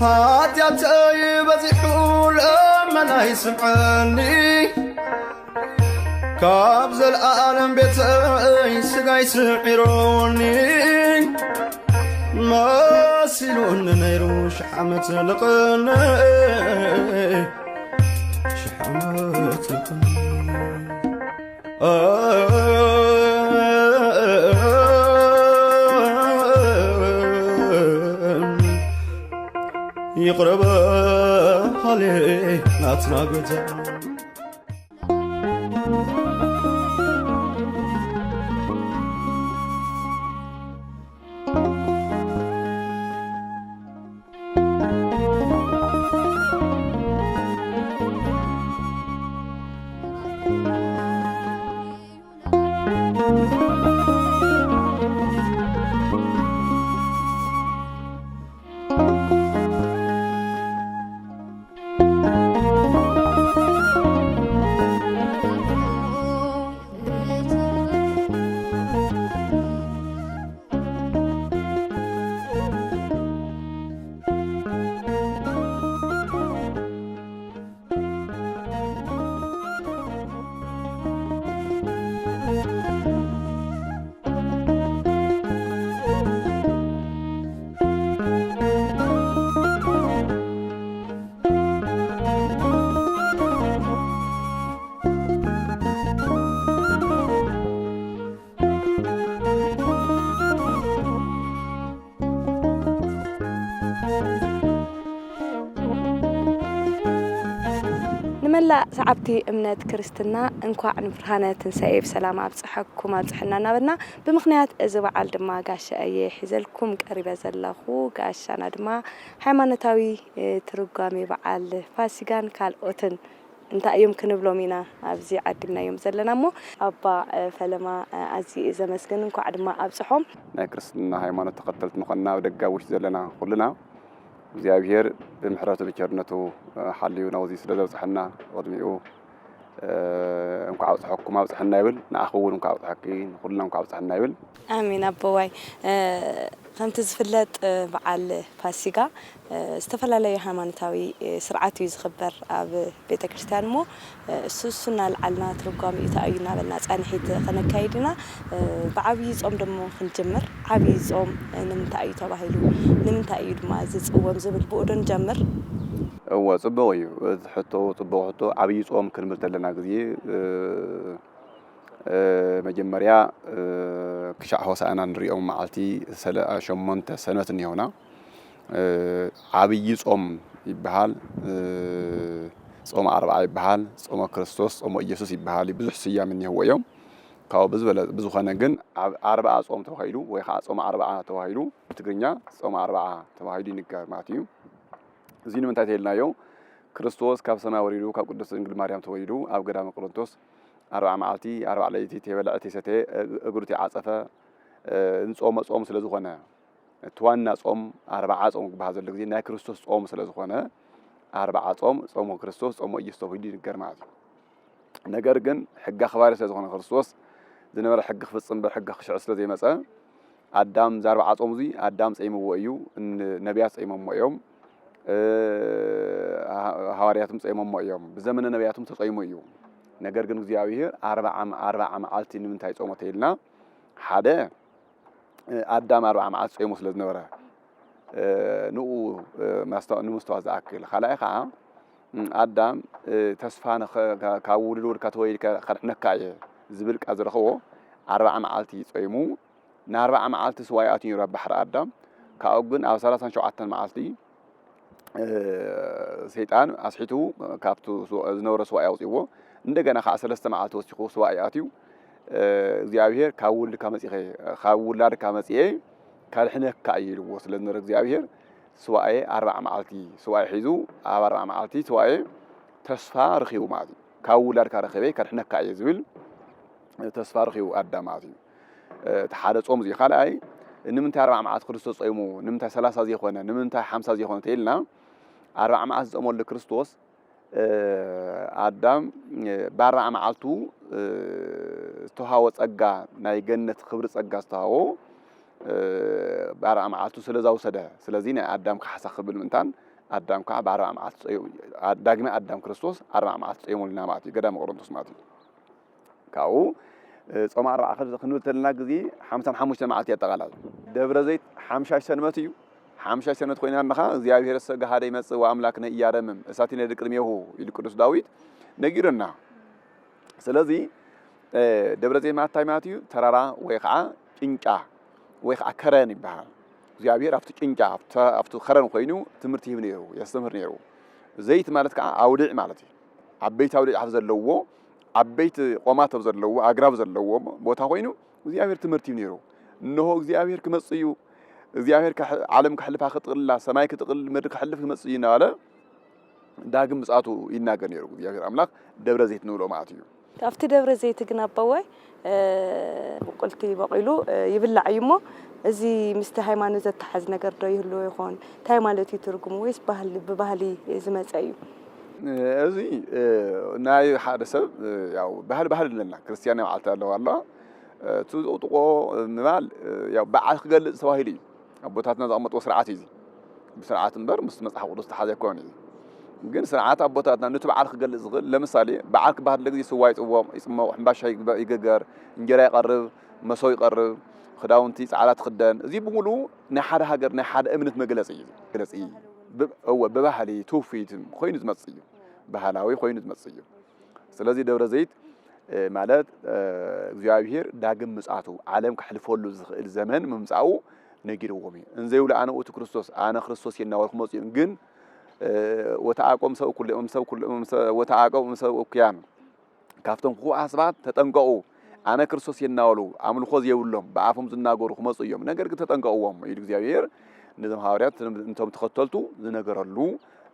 حاتي بزحول أمنا يسمعني كابز العالم بيتي سقاي سعيروني ما سيلون نيرو شحمت لقني شحمت يقرب عليه ناتنا قتا نملا سعبتي امنات كريستنا انكوا عن فرهانه تنساي بسلام ابصحكم ابصحنا نابنا بمخنيات ازبعال دما غاش اي حزلكم قريبه زلاخو غاشانا دما هيمانوتاوي ترغامي بعال فاسيغان كالوتن انت يمكن بلومينا ابزي عدنا يوم زلنامو ابا فلما ازي اذا مسكن انكوا عدما ابصحهم نا كريستنا هيمانوت تقتلت مخنا ودغاوش زلنا كلنا እግዚአብሔር በመሕረቱ በቸርነቱ ሓልዩና ወዚ ስለዘብጽሐና ወድሚኡ እንኳ አውጽሐኩም አውጽሐና ይብል ንአኹውን እንኳ አውጽሐኪ ሁሉና እንኳ አውጽሐና ይብል አሜን አቦዋይ ከምቲ ዝፍለጥ በዓል ፋሲጋ ዝተፈላለዩ ሃይማኖታዊ ስርዓት እዩ ዝኽበር ኣብ ቤተ ክርስቲያን ሞ እሱና ለዓልና ትርጓሚ ኢታዩና በልና ጻንሒት ከነካይድና በዓብይ ጾም ደሞ ክንጀምር ዓብይ ጾም ንምንታይ እዩ ተባሂሉ ንምንታይ እዩ ድማ ዝጽወም ዝብል ብኡዶን ጀምር ወጽበው እዩ ሕቶ ጽበው ሕቶ ዓብይ ጾም ክንብል ተለና ግዜ መጀመሪያ ክሻዕ ሆሳዕና ንሪኦም መዓልቲ ሸሞንተ ሰንበት እንሆና ዓብይ ጾም ይበሃል ጾም 40 ይበሃል ጾም ክርስቶስ ጾም ኢየሱስ ይበሃል ብዙሕ ስያሜ እንህዎ እዮም ካው ብዙኾነ ግን 40 ጾም ተባሂሉ ወይ ከዓ ጾም 40 ተባሂሉ በትግርኛ ጾም 40 ተባሂሉ ይንገር ማለት እዩ እዚ ንምንታይ ተይልናዮ ክርስቶስ ካብ ሰማይ ወሪዱ ካብ ቅድስት ድንግል ማርያም ተወሊዱ ኣብ ገዳመ ቆሮንቶስ 40 መዓልቲ 40 ለይቲ ተበልዐ ተሰተ እግሩ ተዓጸፈ እንጾም ጾም ስለዝኾነ ተዋና ጾም 40 ጾም ክባሃል ዘሎ ግዜ ናይ ክርስቶስ ጾም ስለዝኾነ 40 ጾም ክርስቶስ ጾም ኢየሱስ ተወሊዱ ይንገር ማለት እዩ ነገር ግን ሕጋ ኸባሪ ስለዝኾነ ክርስቶስ ዝነበረ ሕጊ ክፍጽም ብሕጊ ክሽዕ ስለዘይመጸ ኣዳም ዛ 40 ጾም እዚ ኣዳም ጸይምዎ እዩ ነቢያት ጸይሞሞ እዮም ሐዋርያቱም ጸይሞሞ እዮም በዘመነ ነቢያቱም ተጸይሙ እዩ ነገር ግን እግዚአብሔር 40 መዓልቲ ንምንታይ ጾመ ተይልና ሓደ ኣዳም 40 መዓልቲ ጸይሙ ስለዝነበረ ንኡ ንምስተዋ ዝኣክል ካልኣይ ከዓ ኣዳም ተስፋ ካብ ውሉድ ወልካ ተወሊድካ ከድሕነካ እየ ዝብል ቃል ዝረኸቦ 40 መዓልቲ ጸይሙ ን40 መዓልቲ ስዋይኣት እዩ ባሕሪ ኣዳም ካብኡ ግን ኣብ 37 መዓልቲ ሰይጣን ኣስሒቱ ካብቱ ዝነበረ ስዋይ ኣውፂዎ እንደገና ከዓ 3 መዓልቲ ወሲኹ ስዋይ ኣትዩ እግዚአብሔር ካብ ውልድካ መጺኸ ካብ ውላድካ መጺኤ ካልሕነካ ኢልዎ ስለዝነበረ እግዚአብሔር ስዋይ 40 መዓልቲ ስዋይ ሒዙ ኣብ 40 መዓልቲ ስዋይ ተስፋ ረኺቡ ማለት እዩ ካብ ውላድካ ረኺበ ካልሕነካ እየ ዝብል ተስፋ ረኺቡ ኣዳም ማለት እዩ ሓደ ጾም እዚ ካልኣይ ንምንታይ 40 መዓልቲ ክርስቶስ ጾይሙ ንምንታይ 30 ዘይኾነ ንምንታይ 50 ዘይኾነ ተይልና 40 መዓልቲ ጾመሉ ክርስቶስ ኣዳም ብ40 መዓልቱ ዝተሃወ ጸጋ ናይ ገነት ክብሪ ጸጋ ዝተሃወ ብ40 መዓልቱ ስለዛውሰደ ስለዚ ናይ ኣዳም ካሕሳ ክብል ምንታን አዳም ከ በ40 መዓልት ዳግመ አዳም ክርስቶስ 40 መዓልት ጾሙልና ማለት እዩ ገዳም ቆሮንቶስ ማለት እዩ ካው ጾም 40 ክንብተልና ግዜ 55 መዓልት ያጠቃላል ደብረ ዘይት 50 ሰንበት እዩ 50 ሰንበት ኮይናንኻ እግዚአብሔር ሰጋሃደ ይመጽእ ወአምላክነ ኢያረምም እሳቲነ ድቅድሜሁ ኢሉ ቅዱስ ዳዊት ነጊርና ስለዚ ደብረ ዘይት ማታይ ማለት እዩ ተራራ ወይ ከዓ ጭንጫ ወይ ከዓ ከረን ይባሃል እግዚአብሔር after ጭንጫ after ከረን ኮይኑ ትምህርት ይብ ነይሩ ያስተምር ነይሩ ዘይት ማለት ከዓ አውድዕ ማለት እዩ አበይት አውድዕ አፍ ዘለዎ አበይት ቆማት አፍ ዘለዎ አግራብ ዘለዎ ቦታ ኮይኑ እግዚአብሔር ትምህርት ይብ ነይሩ እነሆ እግዚአብሔር ክመጽዩ እግዚአብሔር ዓለም ከሕልፋ ከጥቅልላ ሰማይ ከጥቅል ምድር ከሕልፍ ክመጽዩ ናለ ዳግም ምጽአቱ ይናገር ነይሩ እግዚአብሔር አምላክ ደብረ ዘይት ንብሎ ማለት እዩ ታፍቲ ደብረ ዘይት ግን አባዋይ በቁልቲ በቂሉ ይብላዕ እዩሞ እዚ ምስቲ ሃይማኖት ዘተሓዝ ነገር ዶ ይህሉ ይኾን ታይ ማለት ይትርጉሙ ወይስ ባህሊ ዝመጸ እዩ እዚ ናይ ሓደ ሰብ ያው ባህል ለና ክርስቲያን ማለት አለው አላ ትውጥቆ ምባል ያው በዓል ክገልጽ ተዋሂል እዩ አቦታትና ዘቀመጥዎ ስርዓት እዩ ብስርዓት እንበር ምስ መጽሐፍ ቅዱስ ተሓዘ ይኮን እዩ ግን ስርዓት አቦታትና ነቱ በዓል ክገልጽ ዝግል ለምሳሌ በዓል ክባህል ለግዜ ስዋ ይጽወም ይጽመው ሕምባሻ ይገገር እንጀራ ይቀርብ መሶብ ይቀርብ خداونتي ጻላት خدን እዚ ብሙሉ ናይ ሓደ ሃገር ናይ ሓደ እምነት መግለጽ እዩ ግለጽ እዩ በባህሊ ትውፊትም ኮይኑ ዝመጽ እዩ ባህላዊ ኮይኑ ዝመጽ እዩ ስለዚ ደብረ ዘይት ማለት እግዚአብሔር ዳግም ምጽአቱ ዓለም ከሕልፈሉ ዝኽእል ዘመን ምምጻኡ ነጊርዎም እዩ እንዘይውላ አነ ኡቱ ክርስቶስ አነ ክርስቶስ የናወልኩ መጽዩም ግን ወተአቆም ሰው ኩሎም ወተአቆም ሰው ኦክያን ካፍቶም ኹአስባት ተጠንቀቁ አነ ክርስቶስ የናወሉ አምልኮ የውሎም በአፎም ዝናገሩ ከመጽዮም ነገር ግን ተጠንቀቁዎም ይል እግዚአብሔር እንደም ሐዋርያት እንቶም ተከተልቱ ዝነገረሉ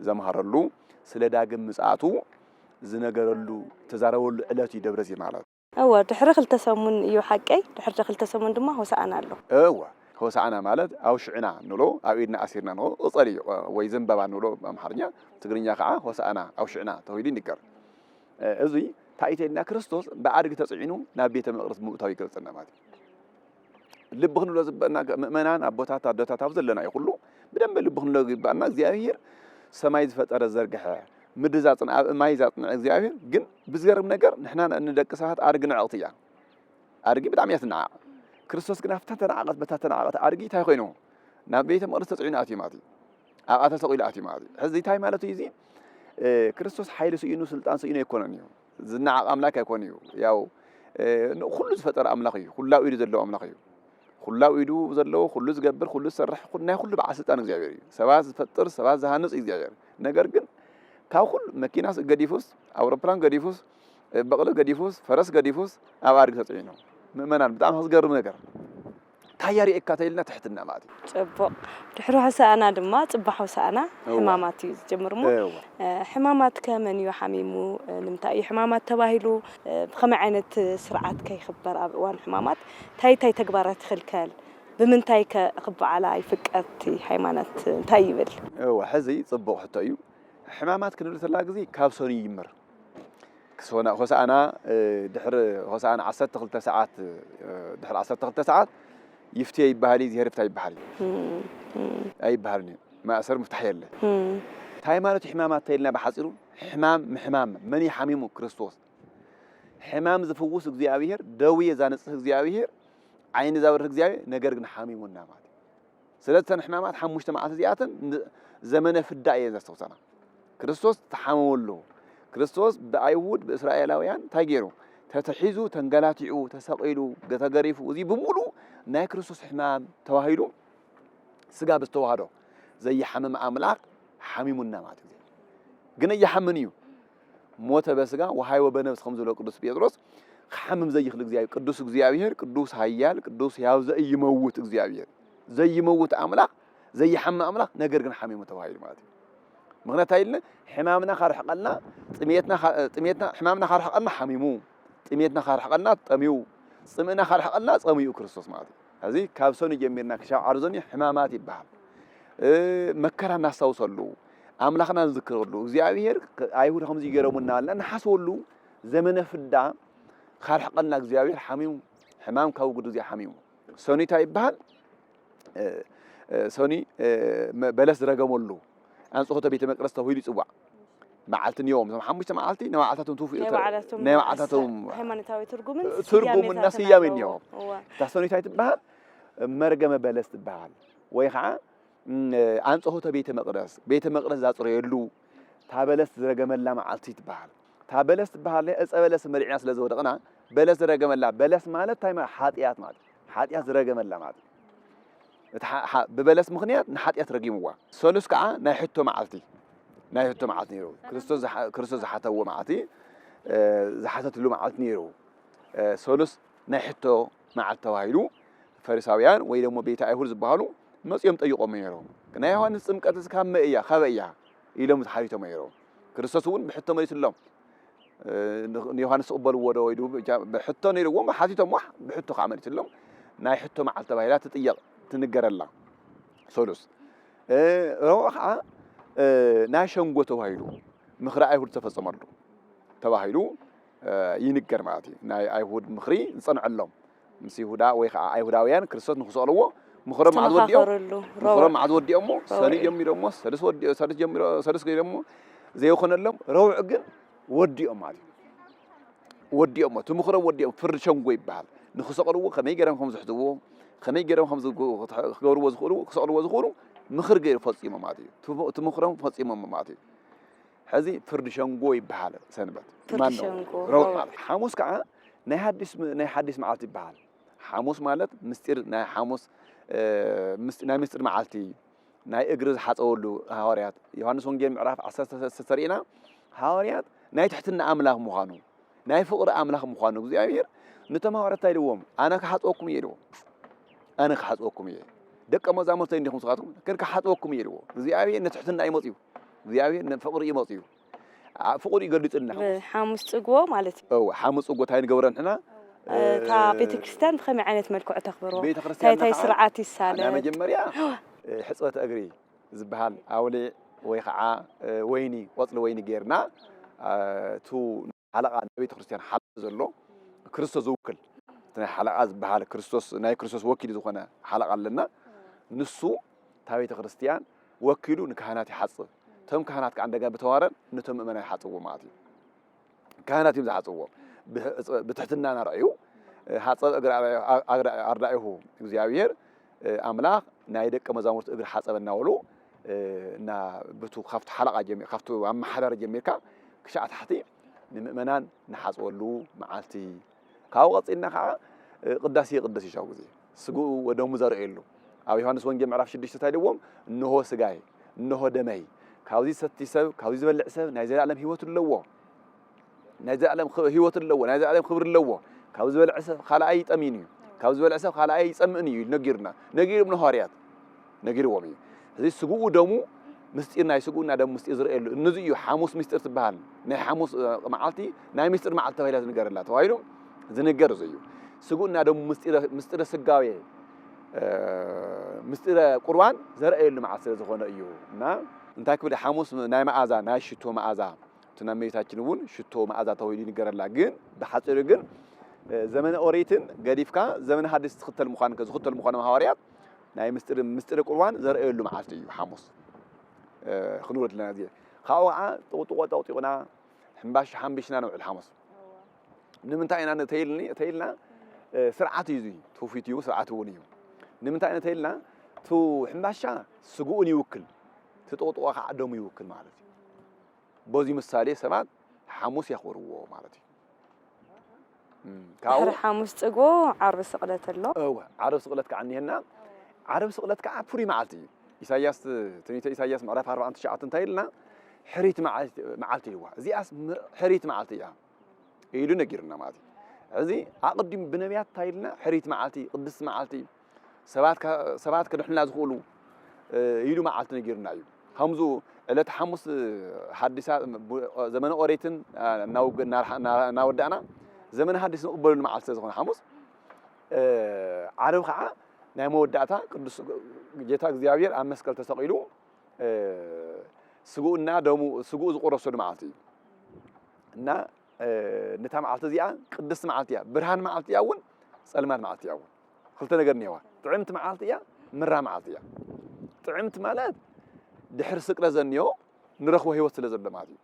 ዘማሃረሉ ስለ ዳግም ምጽአቱ ዝነገረሉ ተዛረበሉ ዕለት ይደብረ ዘይት ማለት አዎ ድሕሪ ክልተ ሰሙን እዩ ሓቀይ ድሕሪ ክልተ ሰሙን ድማ ሆሳዕና ኣሎ አዎ ሆሳዕና ማለት አውሽዕና ንሎ አብኢድና አሲርና ነው እጸልይ ወይ ዘንባባ ንሎ በአምሓርኛ ትግርኛ ከዓ ሆሳዕና አውሽዕና ተውይዲ ንገር እዚ ታይቴና ክርስቶስ በአድግ ተጽዒኑ ናብ ቤተ መቅደስ ምውታው ይገልጽና ማለት ልብኽን ሎ ዝበና ምእመናን አቦታት አደታት አብ ዘለና ይሁሉ በደንብ ልብኽን ሎ ይባና እግዚአብሔር ሰማይ ዝፈጠረ ዘርግሐ ምድር ዛጽና ማይ ዛጽና እግዚአብሔር ግን ብዝገርም ነገር ንሕና እንደቅሳት አድግ ንዕቅትያ አድጊ በጣም ያስና ክርስቶስ ግን አፍታ ተናቀት በታተናቀት አድጊ ታይ ኮይኑ ናብ ቤተ መቅደስ ተጽዒኑ አቲ ማለት አባታ ተቆይሉ አቲ ማለት ሕዚ ታይ ማለት እዩ እዚ ክርስቶስ ኃይል ሲኢኑ ስልጣን ሲኢኑ ይኮነን እዩ ዝናዕ አምላክ አይኮን እዩ ያው ሁሉ ዝፈጠረ አምላክ እዩ ሁላው ኢዱ ዘለው አምላክ እዩ ሁላው ኢዱ ዘለው ሁሉ ዝገብር ሁሉ ዝሰርሕ ናይ ሁሉ በዓል ስልጣን እግዚአብሔር እዩ ሰባት ዝፈጥር ሰባት ዝሃንጽ እግዚአብሔር ነገር ግን ካብ ሁሉ መኪናስ ገዲፉስ አውሮፕላን ገዲፉስ በቅሎ ገዲፉስ ፈረስ ገዲፉስ ኣብ አድግ ተጽዒኑ ምእመናን በጣም ዝገርም ነገር ታያሪ እካተይልና ትሕትና ማለት ጽቡቅ ድሕሪ ሆሳዕና ድማ ጽባሕ ሆሳዕና ሕማማት እዩ ዝጀምርሙ ሕማማት ከመን እዩ ሓሚሙ ንምንታይ ሕማማት ተባሂሉ ብኸመይ ዓይነት ስርዓት ከይኽበር ኣብ እዋን ሕማማት ታይ ተግባራት ይኽልከል ብምንታይ ከኽበዓላ ይፍቀርቲ ሃይማኖት እንታይ ይብል ሕዚ ጽቡቅ ሕቶ እዩ ሕማማት ክንብል ተላ ግዜ ካብ ሰኒ ይምር ክሶና ሆሳዕና ድሕሪ ሆሳዕና 12 ሰዓት ድሕሪ 12 ሰዓት يفتي يبهالي زهرف تاي بحالي أي بحالني ما أصير مفتاح يله تاي مالو حمامات تايلنا بحصيرو حمام مني حميمو كريستوس حمام زفوس እግዚአብሔር ደዌ ዛነጽህ እግዚአብሔር አይን ዛብር እግዚአብሔር ነገር ግን حميمونا ማለት ስለዚህ حمامات حموشተ ማዓት ዚያተን ዘመነ ፍዳ የዘስተውሰና ክርስቶስ ተሐመወሉ ክርስቶስ በአይሁድ በእስራኤላውያን ታገሩ ተተሒዙ ተንገላቲዑ ተሰቂሉ ገተገሪፉ እዚ በሙሉ ናይ ክርስቶስ ሕማም ተዋሂሉ ስጋ በስተዋህዶ ዘይሐመም አምላክ حميمونا ማለት ነው ግን ያሐመን እዩ ሞተ በስጋ ወሃይወ በነፍስ ከምዘሎ ቅዱስ ጴጥሮስ حمم ዘይኽል እግዚአብሔር ቅዱስ እግዚአብሔር ቅዱስ ኃያል ቅዱስ ያው ዘይመውት እግዚአብሔር ዘይመውት አምላክ ዘይሐመም አምላክ ነገር ግን حميمو ተዋሂሉ ማለት ነው ምክንያት አይደለ ሕማምና ካርሐቀልና ጥሜትና ሕማምና ካርሐቀልና حميمو ጥሜትና ካርሐቀልና ጠሚው ጽምና ካርሐቀልና ጸሚው ክርስቶስ ማለት እዚ ካብ ሰኑ ጀሚርና ክሻው አርዞኒ ሕማማት ይባል መከራ እናስታውሰሉ አምላክና ዝክረሉ እግዚአብሔር አይሁድ ከምዚ ይገረሙና አለና ሓስወሉ ዘመነ ፍዳ ካርሐቀልና እግዚአብሔር حميمو ሕማም ካብ ጉዱ እዚ حميمو ሰኒታ ይባል ሰኒ በለስ ረገመሉ أنصحه بيت مقدس تهويل يصوع معلتن يوم زم حمشت معلتي نوعاتهم توفي نوعاتهم هيمانتاوي ترجم الناس يامين يوم تحسوني تايت بهال مرجم بلست بهال ويخع أنصحه بيت مقدس ذات ريلو تابلست رجم الله معلتي تبهال تابلست بهال أبلست مريعس لزود قنا بلست رجم الله بلست مالت تايم حاتيات مال حاتيات رجم الله مال ببلست مخنيات نحاتيات رجيموا سولس كعا نحطه معلتي نايحتو معلت نيرو كريستوس زحتو معتي زحتت له معلت نيرو سولس نايحتو معلت توايلو فريساويان ወይ ደግሞ ቤተ አይሁድ ዝባሉ መጽየም ጠይቆም ነይሮ ግን ዮሐንስ ጥምቀትስ ካመ እያ ኸበያ ኢሎም ተሐሪቶም ነይሮ ክርስቶስ እውን ብሕቶ መሪትሎም ዮሐንስ ቅበል ወዶ ወይዱ ብሕቶ ነይሮም ሓቲቶም ዋህ ብሕቶ ካመሪትሎም ናይ ሕቶ معلت ተባይላ ትጥየቅ ትንገረላ ሶሉስ ሮኻ ناشنغو تواهيلو مخري أيهود تفصمرلو تواهيلو ينقر معتي ناي أيهود مخري نصنع اللهم مسيهودا ويخ أيهوداويان كريستوس نخصالوه مخرم عاد وديهم مخرم عاد وديهم سري يميرهم سرس ودي سرس يمير سرس غيرهم زي يخون اللهم روع جن وديهم عادي وديهم تمخرم وديهم فرشنغو يبحال نخصالوه خمي جرام خمس حدوه خمي جرام خمس خورو وزخورو خصالو وزخورو مخر غير فصيمة ماتي تمخرم فصيمة ماتي هذه فرد شنغو يبحال سنبت فرد شنغو حاموس كعا نحدث معلتي بحال حاموس مالت مستير نا حاموس مستر معلتي نا اجرز حصولو هاوريات يوحنس وانجيل معرف 10 سرينا هاوريات نا تحتنا املاك مخانو نا فقر املاك مخانو እግዚአብሔር نتماورت አይደለም انا كحصوكم يدو انا كحصوكم يدو دق مزامرت عندكم صغاتكم كان كحطوكم يلو እግዚአብሔር نتحتنا يمطيو እግዚአብሔር فقر يمطيو فقر يقلصنا حامس صغو معناتي حامس صغو تاين غبرن حنا تا بيت كريستيان بخمي عينت ملكو تخبروا تاي سرعات يساله انا مجمريا حصوت اغري زبحال اولي وي خعا ويني وصل ويني غيرنا تو حلقه بيت كريستيان حل زلو كريستوس وكل حلقه زبحال كريستوس ناي كريستوس وكيل زخونه حلقه لنا نسو تابيت كريستيان وكيلو نكهانات يحصل تم كهانات عندك بتوارن نتم من يحصوا ماتي كهانات يمزحصوا بتحتنا نرايو حصل اغرايو እግዚአብሔር املاك نايدق مزامورت اغر حصبنا ولو نا بتو خفت حلقه جميع خفتو ام حرر جميعك كشعت حتي نمنان نحصولو معالتي كاوقصينا خا قداسي شاوزي سغو ودوم زرعيلو أو يوحنس وانجيل معرف شديش تتايدوم إنه سجاي إنه دمي كاوزي ستيسو كاوزي بلعسو نازل علم هيوت اللوه نازل علم هيوت اللوه نازل علم خبر اللوه كاوزي بلعسو خلا أي تأميني كاوزي بلعسو خلا أي تأمني نجيرنا نجير من هاريات نجير وامي هذي سجو ودمو مستيرنا يسجونا دم مستير إله النزيو حاموس مستير تبهان نه حاموس معلتي نه مستير معلته ولا نجار الله توايلو زنجر زيو سجونا دم مستير سجاوي مستر قرآن زرع اللي مع سير زخون أيوه نا أنت كبر حاموس نايم أعزا نايش شتو مع أعزا تنامي تاكلون شتو مع أعزا طويلين جرا لاجن بحث رجل زمن أوريتن قديف كا زمن حدث خط المخان كزخط المخان مهاريات نايم مستر قرآن زرع اللي مع سير حاموس خنورة لنا دي خاوعة توطونا حنبشنا نوع الحاموس نمنتعين أنا تيلنا سرعة يزي توفيتيو سرعة ونيو نمنتعين أنا تيلنا تو حنبشا سجوني يوكل تطوطوا عدم يوكل مالتي بوزي مسالي سمعت حاموس يخوروا مالتي كاو حاموس تقو عرب سقلت الله عرب سقلت كعني هنا عرب سقلت كعبوري مالتي إساياس تنيت إساياس معرف 4 شعات تايلنا حريت معالتي هو زي أس حريت معالتي يلو نجيرنا مالتي عزي أقدم بنبيات تايلنا حريت معالتي قدس معالتي سبات كنحنا زخولو يلو معالتي نجيرنا يو همزو لا تحمس حدثات زمان أوريتن ناودنا زمان حدث نقبل معالتي زخون حمس عارف خا نامو ودعتا قدس جيتا እግዚአብሔር አመስቀል ተሰቂሉ ስጉና ደሙ ስጉ ዝቆረሱ ማዓልቲ እና ነታ ማዓልቲ እዚኣ ቅድስት ማዓልቲ እያ ብርሃን ማዓልቲ እያ እውን ጸልማት ማዓልቲ እያ እውን ክልተ ነገር ነዋ ጥዕምት ማዓልቲ እያ ምራ ማዓልቲ እያ ጥዕምት ማለት ድሕር ስቅለ ዘንዮ ንረኽቦ ህይወት ስለ ዘሎ ማለት እዩ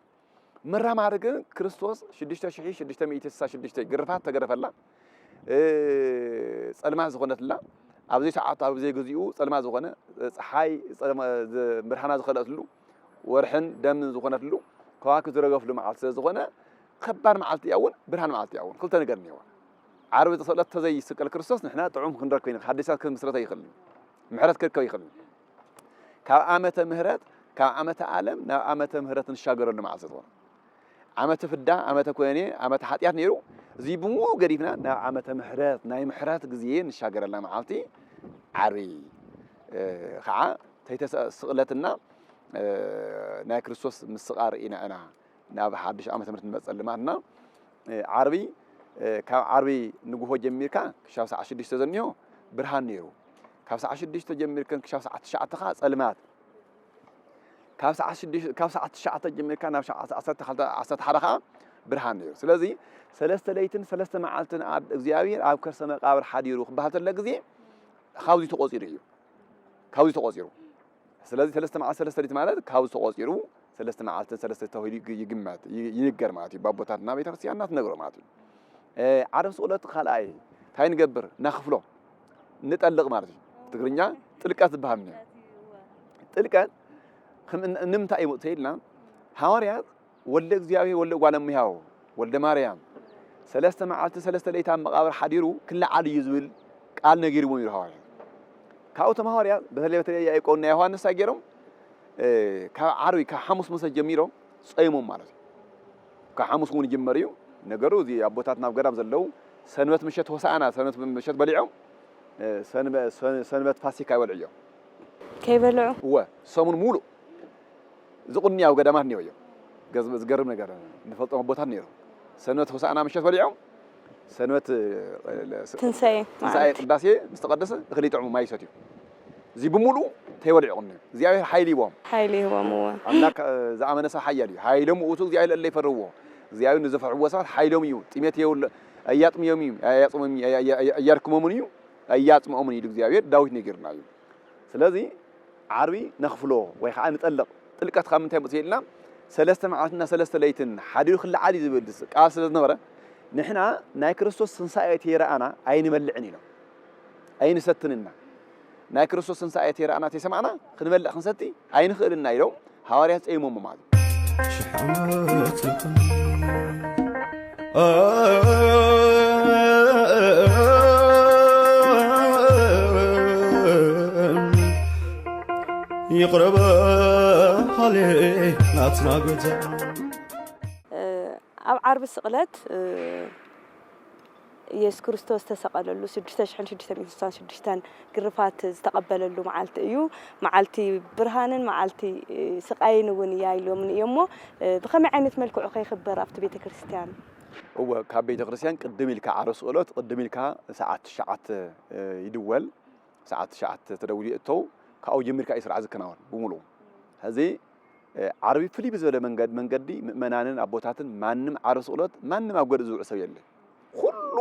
መራማሪ ግን ክርስቶስ 6666 ግርፋት ተገረፈላ ጸልማት ዝኾነትላ ኣብዚ ሰዓት ኣብዚ ግዚኡ ጸልማት ዝኾነ ፀሓይ ብርሃና ዝኸለትሉ ወርሕን ደም ዝኾነትሉ ከዋክብቲ ዝረገፍሉ መዓልቲ ስለ ዝኾነ ከባድ መዓልቲ እውን ብርሃን መዓልቲ እውን ክልተ ነገር እኒአዋ ዓርቢ ተሰቕለት ተዘይስቀል ክርስቶስ ንሕና ጥዑም ክንረክብ ኢና ሓዲሳት ክምስረተ ይኽእል ምሕረት ክርከብ ይኽእል ካብ ዓመተ ምህረት ካብ ዓመተ ዓለም ናብ ዓመተ ምህረት ንሻገረሉ መዓልቲ ዝኾነ ዓመተ ፍዳ ዓመተ ኮኔ ዓመተ ሓጢያት ነይሩ እዚ ብሙሉ ገዲፍና ናብ ዓመተ ምህረት ናይ ምሕረት ግዜ ንሻገረላ መዓልቲ ዓርቢ ከዓ ተይተስቕለትና ናይ ክርስቶስ ምስቃር ኢና እና ናብ ሓድሽ ዓመተ ምህረት ንመፀል ማትና ዓርቢ ካብ ዓርቢ ንጉሆ ጀሚርካ ክሻብ ሰዓት 6 ዘንዮ ብርሃን ነይሩ ካብ ሰዓት 6 ጀሚርከን ክሻብ ሰዓት 9 ኻ ጸልማት ካብ ሰዓት 9 ጀሚርካ ናብ ሰዓት 11 ኻ ብርሃን ነይሩ ስለዚ ሰለስተ ለይትን ሰለስተ መዓልትን እግዚአብሔር ኣብ ከርሰ መቃብር ሓዲሩ ክበሃል ተለ ግዜ ካብዚ ተቆፂሩ እዩ ካብዚ ተቆፂሩ ስለዚ ሰለስተ መዓልት ሰለስተ ለይት ማለት ካብዚ ተቆፂሩ ሰለስተ መዓልትን ሰለስተ ተባሂሉ ይግመት ይንገር ማለት እዩ ባቦታትና ቤተክርስትያንና ትነግሮ ማለት እዩ ዓርብ ስቕለት ካልኣይ እንታይ ንገብር ናኽፍሎ ንጠልቕ ማለት እዩ ትግርኛ ጥልቀት ዝበሃል ነው ጥልቀት ንምንታይ እዩ ተይልና ሐዋርያት ወልደ እግዚአብሔር ወልደ ጓለ እመሕያው ወልደ ማርያም ሰለስተ መዓልቲ ሰለስተ ለይታ መቃብር ሓዲሩ ክለዓል እዩ ዝብል ቃል ነጊርዎም እዩ ሐዋርያት ካብቶም ሐዋርያት በተለይ ያዕቆብና ዮሐንስ አገሮም ካብ ዓርቢ ካብ ሐሙስ መሰ ጀሚሮም ጸይሞም ማለት እዩ ካብ ሐሙስ እውን ጀመር እዩ ነገሩ እዚ አቦታት ናብ ገዳም ዘለው ሰንበት ምሸት ሆሳዕና ሰንበት ምሸት በሊዖም ሰንበት ፋሲካ ይበልዑ እዮም ከይበልዑ ሰሙን ሙሉ ዝቁንያው ገዳማት ነይሩ ዝገርም ነገር ንፈልጦም አቦታት ነይሩ ሰንበት ሆሳዕና ምሸት በሊዖም ሰንበት ትንሳኤ ቅዳሴ ምስተቀደሰ እኽሊ ጥዕሙ ማይ ይሰትዩ እዚ ብሙሉ ተይበልዑ እግዚአብሔር ሓይሊ ይቦም አምላክ ዝኣመነ ሰብ ሓያል እዩ ሓይሎም ውእቱ እግዚአብሔር ለለ ይፈርዎ እግዚአብሔር ንዘፈርሕዎ ሰባት ሓይሎም እዩ ጥሜት ኣያጥምዮም እዩ ኣያርክሞምን እዩ ኣያፅምኦምን እዩ እግዚአብሔር ዳዊት ነጊርና እዩ ስለዚ ዓርቢ ነኽፍሎ ወይ ከዓ ንጠልቕ ጥልቀት ካብ ምንታይ መፅእ ኢልና ሰለስተ መዓልትና ሰለስተ ለይትን ሓዲሩ ክለዓል ዝብል ቃል ስለ ዝነበረ ንሕና ናይ ክርስቶስ ትንሳኤ ተይረኣና ኣይንበልዕን ኢሎም ኣይንሰትንና ናይ ክርስቶስ ትንሳኤ ተይረኣና ተሰማዕና ክንበልዕ ክንሰቲ ኣይንኽእልና ኢሎም ሐዋርያት ጸይሞም ማለት ይቅረበ ሃሌ ናትናገዛ ኣብ ዓርቢ ስቕለት ኢየሱስ ክርስቶስ ተሰቀለሉ 6666 ግርፋት ዝተቀበለሉ መዓልቲ እዩ መዓልቲ ብርሃንን መዓልቲ ስቃይን እውን ያይሎምን እየሞ ብኸመይ ዓይነት መልክዑ ከይኽበር ኣብቲ ቤተ ክርስቲያን ካብ ቤተ ክርስቲያን ቅድም ኢልካ ዓርቢ ስቕለት ቅድም ኢልካ ሰዓት 9 ይድወል ሰዓት 9 ተደውሉ እተው ካብኡ ጀሚርካ እዩ ስርዓት ዝከናወን ብሙሉ ሕዚ ዓርቢ ፍልይ ብዝበለ መንገዲ ምእመናንን ኣቦታትን ማንም ዓርቢ ስቕለት ማንም ኣብ ገድኡ ዝውዕ ሰብ የለን ኩሉ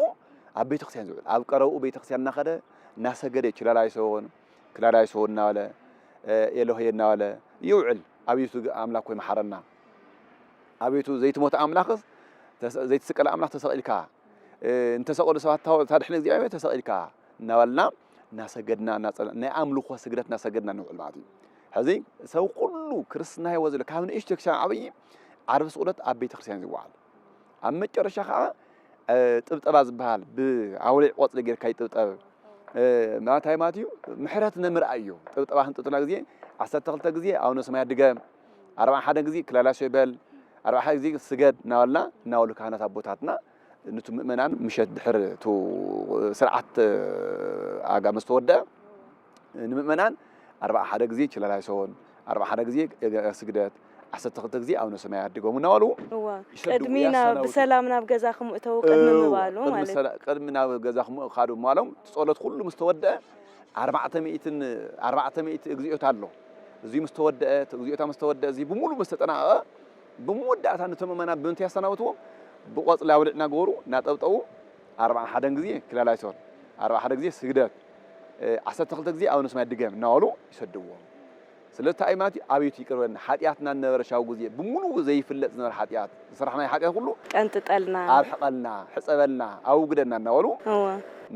ኣብ ቤተ ክርስቲያን ዝውዕል ኣብ ቀረብኡ ቤተ ክርስቲያን እናኸደ እናሰገደ ችላላይሶን ክላላይሶን እናበለ ኤሎሄ እናበለ ይውዕል አቤቱ ኣምላክ ወይ መሓረና አቤቱ ዘይትሞት ኣምላክስ ዘይትስቀል ኣምላክ ተሰቂልካ እንተሰቀሉ ሰባት ታድሕነ እግዚአብሔር ተሰቂልካ እናበልና እናሰገድና እናጸለና ናይ ኣምልኾ ስግደት እናሰገድና ንውዕል ማለት እዩ ሕዚ ሰብ ኩሉ ክርስትና ህይወት ዘሎ ካብ ንእሽቶ ክሳብ ዓብይ ዓርቢ ስቕለት ኣብ ቤተ ክርስቲያን ዝወዓል ኣብ መጨረሻ ከዓ ጥብጠባ ዝበሃል ብኣውሊዕ ቆፅሊ ጌርካ ይጥብጠብ ማታይ ማለት እዩ ምሕረት ንምርኣይ እዩ ጥብጠባ ክንጥጥና ግዜ 12 ግዜ ኣቡነ ሰማያት ድገም 41 ግዜ ክላላሶ ይበል 40 ግዜ ስገድ እናበልና እናበሉ ካህናት ኣቦታትና ነቱ ምእመናን ምሸት ድሕር ቱ ስርዓት ኣጋ መስተወድአ ንምእመናን 41 ግዜ ችላላይሶን 41 ግዜ ስግደት 12 ግዜ ኣቡነ ሰማያት ድገሙ እናበሉ ቅድሚና ብሰላም ናብ ገዛኹም እተው ቅድሚ ምባሉ ማለት ቅድሚ ናብ ገዛኹም ካዱ ማሎም ጸሎት ኩሉ መስተወድአ 400 እግዚኦት ኣሎ እዚ መስተወድአ እግዚኦታ መስተወድአ እዚ ብሙሉ መስተጠናቀ ብመወዳእታ ነተመመና ብምንታይ ያስተናውትዎም ብቆጽሊ ኣውሊዕና ገበሩ እናጠብጠቡ 41 ግዜ ክላላይሶን 41 ግዜ ስግደት 12 ግዜ ኣቡነ ሰማያት ድገም እናበሉ ይሰድዎም ስለዚህ አይማቲ አቤቱ ይቅርበን ኃጢአትና ነበረሻው ጊዜ በሙሉ ዘይፍለጥ ነበር ኃጢአት ስራህና ኃጢአት ሁሉ ቀንጥጠልና አርሐቀልና ሕጸበልና አውግደና እናወሉ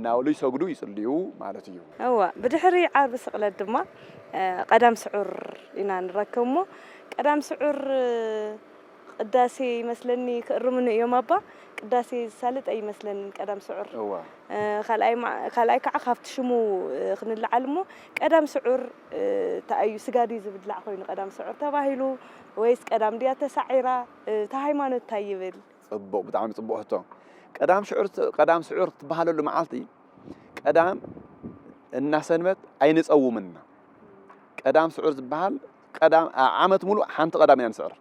ናውሉ ይሰግዱ ይጽልዩ ማለት እዩ እዋ ብድሕሪ ዓርብ ስቅለት ድማ ቀዳም ስዑር ኢና ንረከብሞ ቀዳም ስዑር ቅዳሴ ይመስለኒ ክርምኑ እዮም አባ ቅዳሴ ሳልጥ ይመስለኒ ቀዳም ስዑር እዋ ካልኣይ ከዓ ካብቲ ሽሙ ክንልዓልሞ ቀዳም ስዑር ታዩ ስጋዲ ዝብላዕ ኮይኑ ቀዳም ስዑር ተባሂሉ ወይስ ቀዳም ድያ ተሳዒራ ሃይማኖት ታይ ይብል ጽቡቅ ብጣዕሚ ጽቡቅ ህቶ ቀዳም ስዑር ትባሃለሉ መዓልቲ ቀዳም እና ሰንበት አይንጸውምና ቀዳም ስዑር ዝበሃል ቀዳም ዓመት ሙሉ ሓንቲ ቀዳም ኢና ንስዕር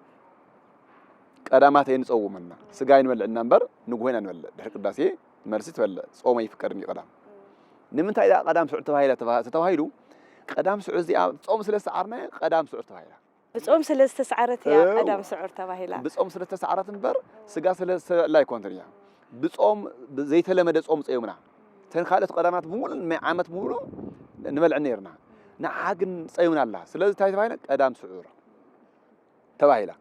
ቀዳማት አይንጸውምና ስጋ ይንበልዕና እንበር ንጉሆና ንበልዕ ድሕሪ ቅዳሴ መልሲ ትበልዕ ጾም ይፍቀድም ይቀዳም ንምንታይ ዳ ቀዳም ስዑር ተባሂሉ ቀዳም ስዑር እዚኣ ጾም ስለሰዓርና ቀዳም ስዑር ተባሂላ بصوم سلسة سعرت يا قدام سعر تباهيلا بصوم سلسة سعرت نبر سجا سلسة لا يكون تريا بصوم زيت لما ده صوم صيومنا تنخالت قدامات بمول عامت بمولو نبلع نيرنا نعاقن صيومنا الله سلسة تاي تباهيلا قدام سعر تباهيلا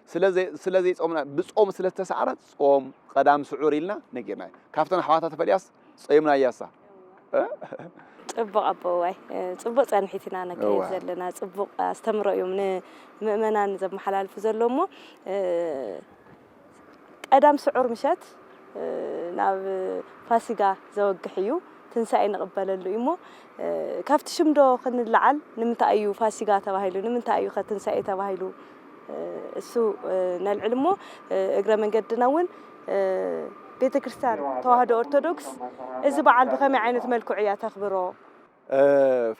سلسة صومنا بصوم سلسة سعرت صوم قدام سعر لنا نجينا كافتنا حواتها تفلياس صيومنا ياسا ጽቡቕ አቦዋይ ጽቡቕ ጸንሒትና ነከይ ዘለና ጽቡቕ አስተምሮዮም ንመእመናን ዘመሓላልፉ ዘሎሞ ቀዳም ስዑር ምሸት ናብ ፋሲጋ ዘወግሕ እዩ ትንሳኤ ንቕበለሉ እሞ ካብቲ ሽምዶ ክንልዓል ንምንታይ እዩ ፋሲጋ ተባሂሉ ንምንታይ እዩ ትንሳኤ ተባሂሉ እሱ ነልዕልሞ እግረ መንገድና እውን ቤተ ክርስቲያን ተዋህዶ ኦርቶዶክስ እዚ በዓል በከመይ ዓይነት መልክዕ እያ ተኽብሮ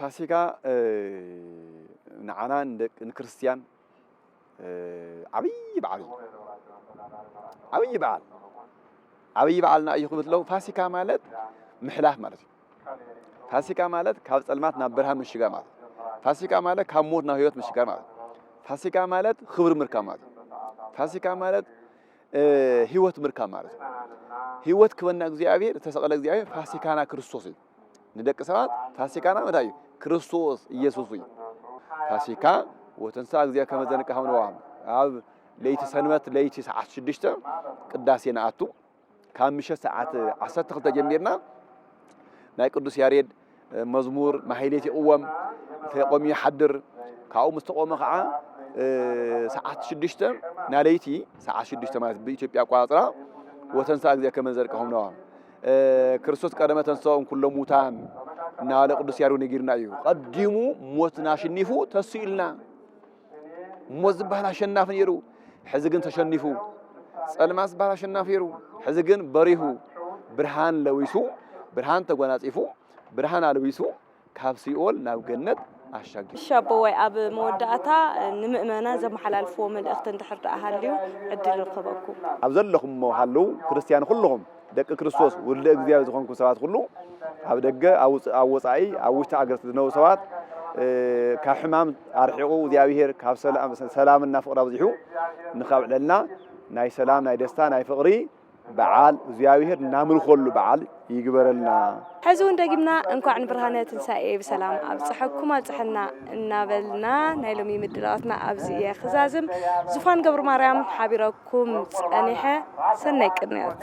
ፋሲካ ንዓና ንክርስቲያን ዓብይ በዓልና እዩ ክብትለው ፋሲካ ማለት ምሕላፍ ማለት እዩ ፋሲካ ማለት ካብ ጸልማት ናብ ብርሃን ምሽጋ ማለት ፋሲካ ማለት ካብ ሞት ናብ ህይወት ምሽጋ ማለት ፋሲካ ማለት ክብሪ ምርካብ ማለት ፋሲካ ማለት ህይወት ምርካብ ማለት ህይወት ክበና እግዚአብሔር ተሰቀለ እግዚአብሔር ፋሲካና ክርስቶስ እዩ ንደቅ ሰባት ፋሲካና መታዩ ክርስቶስ ኢየሱስ እዩ ፋሲካ ወተንሳ እግዚአብሔር ከመዘንቀ ሀምነዋ ኣብ ለይቲ ሰንበት ለይቲ ሰዓት 6 ቅዳሴና አቱ ካብ ምሸት ሰዓት 12 ጀሚርና ናይ ቅዱስ ያሬድ መዝሙር ማህሌት ይقوم ተቆም ይحድር ካው ምስተቆመ ከዓ ሰዓት 6 ናለይቲ ሰዓት 6 ማለት በኢትዮጵያ አቋጥራ ወተንሳ እግዚአብሔር ከመዘንቀ ሀምነዋ ክርስቶስ ቀደመ ተንሳውን ኩሎም ሙታን ናለ ቅዱስ ያሬድ ነጊርና እዩ ቀዲሙ ሞትና ሽኒፉ ተስኢልና ሞት ዝበሃል አሸናፊ ነይሩ ሕዚ ግን ተሸኒፉ ጸልማት ዝበሃል አሸናፊ ነይሩ ሕዚ ግን በሪሁ ብርሃን ለዊሱ ብርሃን ተጎናጺፉ ብርሃን አልዊሱ ካብ ሲኦል ናብ ገነት አሻግር ሻቦዋይ ኣብ መወዳእታ ንምእመና ዘመሓላልፎ መልእኽቲ እንድሕር ደኣሃልዩ ዕድል ንኸበኩም ኣብ ዘለኹም ሃለው ክርስቲያን ኩልኹም ደቂ ክርስቶስ ወልደ እግዚአብሔር ዝኾንኩ ሰባት ሁሉ ኣብ ደገ ኣብ ወጻኢ ኣብ ውሽጢ ኣገር ዝነብሩ ሰባት ካብ ሕማም ኣርሒቑ እግዚአብሔር ካብ ሰላምና ፍቕሪ ኣብዚሑ ንኸብዕለልና ናይ ሰላም ናይ ደስታ ናይ ፍቕሪ በዓል እግዚአብሔር እናምልኾሉ በዓል ይግበረልና ሕዚ እውን ደግምና እንኳዕ ንብርሃነ ትንሳኤ ብሰላም ኣብፅሐኩም ኣብፅሐና እናበልና ናይ ሎሚ ምድላዋትና ኣብዚ እየ ክዛዝም ዙፋን ገብረ ማርያም ሓቢረኩም ጸኒሐ ሰናይ ቅንያት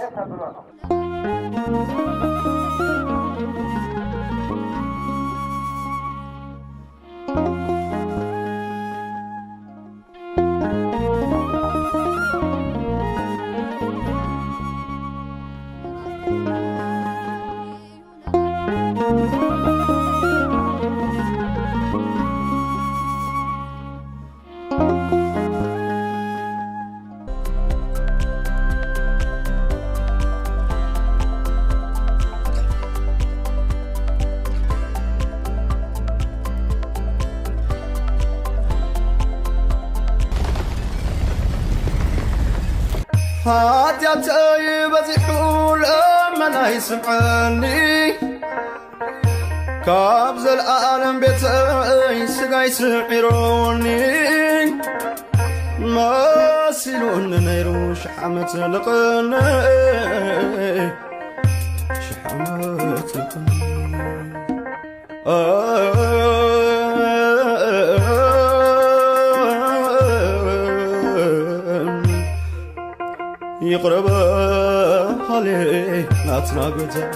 ኃጢአተይ በዚሑ ለመና ይስምዐኒ ካብ ዘለዓለም ቤተይ ስጋይ ስዒሮኒ መሲሉኒ ነይሩ ሽሕ ዓመት ልቕኒ ሽሕ ዓመት ልቕኒ يقرب عليه ناتنا قتا